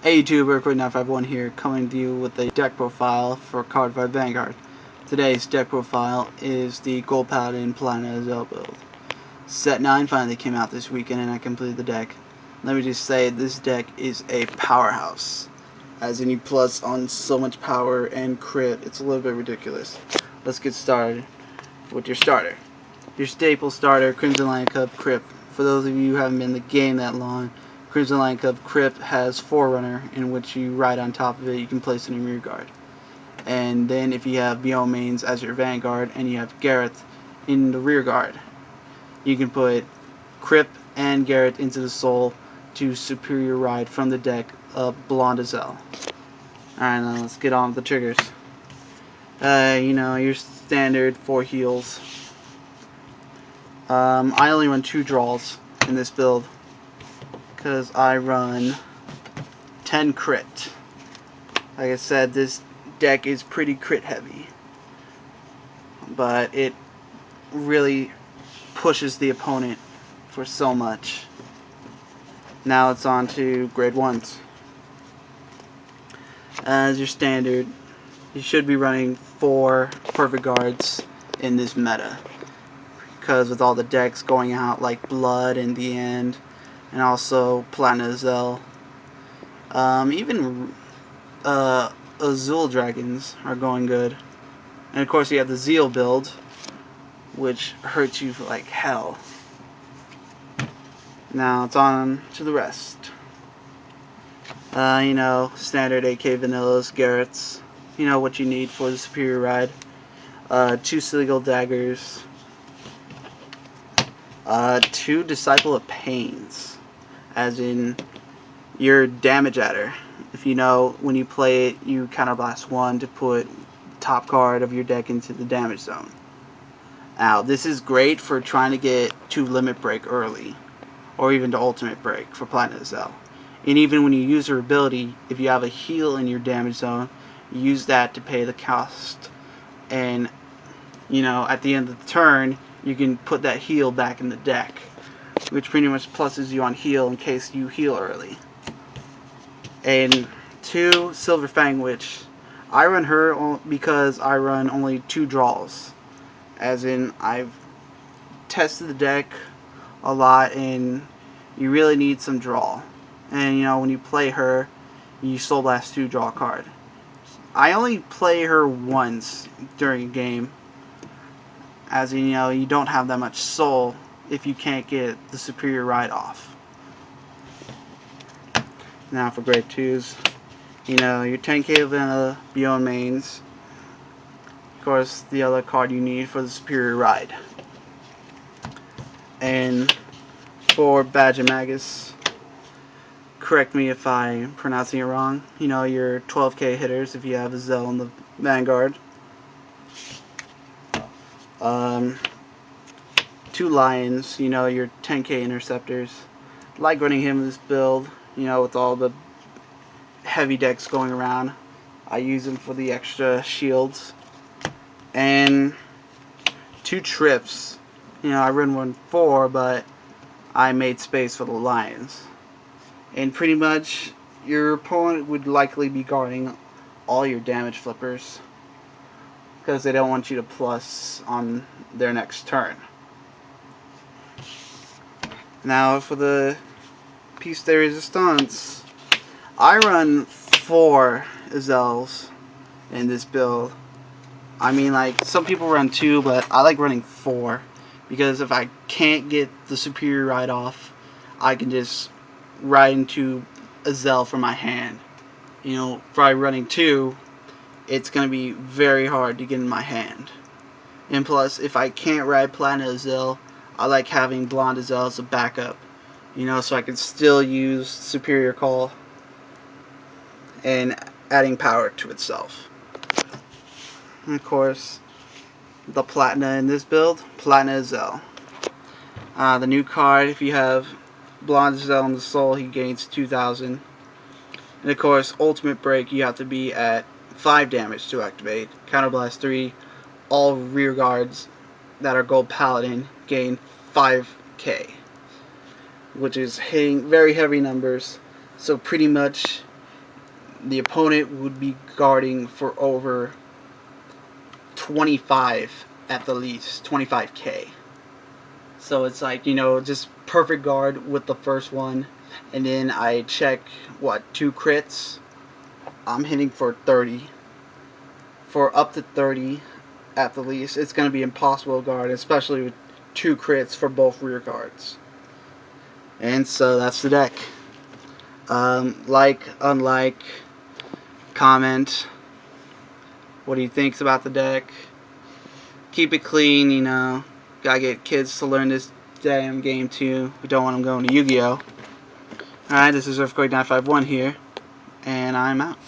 Hey YouTuber, Quick951 here, coming to you with a deck profile for Cardfight Vanguard. Today's deck profile is the Gold Paladin Platina Ezel build. Set 9 finally came out this weekend and I completed the deck. Let me just say, this deck is a powerhouse. As in, you plus on so much power and crit, it's a little bit ridiculous. Let's get started with your starter. Your staple starter, Crimson Lion Cub Crypt. For those of you who haven't been in the game that long, Crimson Lion Cub Crypt has Forerunner, in which you ride on top of it. You can place it in rear guard. And then if you have Beyond Mains as your Vanguard and you have Gareth in the rear guard, you can put Crypt and Gareth into the soul to superior ride from the deck of Blonde Ezel. Alright, now let's get on with the triggers. Your standard 4 heals. I only run 2 draws in this build because I run 10 crit. Like I said, this deck is pretty crit heavy, but it really pushes the opponent for so much. Now it's on to grade 1s. As your standard, you should be running 4 perfect guards in this meta, because with all the decks going out like Blood in the end, and also Platina Ezel, even Azul Dragons are going good. And of course you have the Zeal build, which hurts you like hell. Now it's on to the rest. Standard AK Vanillas, Garrets, what you need for the superior ride. 2 Silly Daggers, 2 Disciple of Pains, as in your damage adder. If when you play it, you counterblast 1 to put top card of your deck into the damage zone. Now, this is great for trying to get to limit break early, or even to ultimate break for Platina Ezel. And even when you use your ability, if you have a heal in your damage zone, you use that to pay the cost. And, at the end of the turn, you can put that heal back in the deck, which pretty much pluses you on heal in case you heal early. And 2 Silver Fang Witch. I run her because I run only 2 draws. As in, I've tested the deck a lot and you really need some draw. And when you play her, you Soul Blast 2 draw a card. I only play her once during a game, as in, you don't have that much soul if you can't get the superior ride off. Now for grade 2s, your 10k Vanilla Beyond Mains. Of course, the other card you need for the superior ride. And for Badge of Magus, correct me if I'm pronouncing it wrong, your 12k hitters if you have Ezel in the Vanguard. 2 Lions, your 10k interceptors. Like running him in this build, with all the heavy decks going around. I use them for the extra shields. And 2 trips. I run 1-4, but I made space for the Lions. And pretty much your opponent would likely be guarding all your damage flippers, because they don't want you to plus on their next turn. Now for the piece de resistance, I run 4 Ezels in this build. I mean, like, some people run 2, but I like running 4, because if I can't get the superior ride off, I can just ride into Ezel from my hand. By running 2, it's going to be very hard to get in my hand. And plus, if I can't ride Platina Ezel, I like having Blonde Ezel as a backup, so I can still use Superior Call and adding power to itself. And of course, the Platina in this build, Platina Ezel. The new card, if you have Blonde Ezel in the soul, he gains 2,000. And of course, Ultimate Break, you have to be at 5 damage to activate. Counterblast 3, all rear guards that are Gold Paladin gain 5k, which is hitting very heavy numbers. So pretty much the opponent would be guarding for over 25 at the least, 25k. So it's like, you know, just perfect guard with the first one, and then I check what, 2 crits. I'm hitting for 30, for up to 30 at the least. It's going to be impossible to guard, especially with 2 crits for both rear guards. And so that's the deck. Like, unlike, comment. What do you think about the deck? Keep it clean, you know. Gotta get kids to learn this damn game too. We don't want them going to Yu-Gi-Oh! Alright, this is Earthquake 951 here, and I'm out.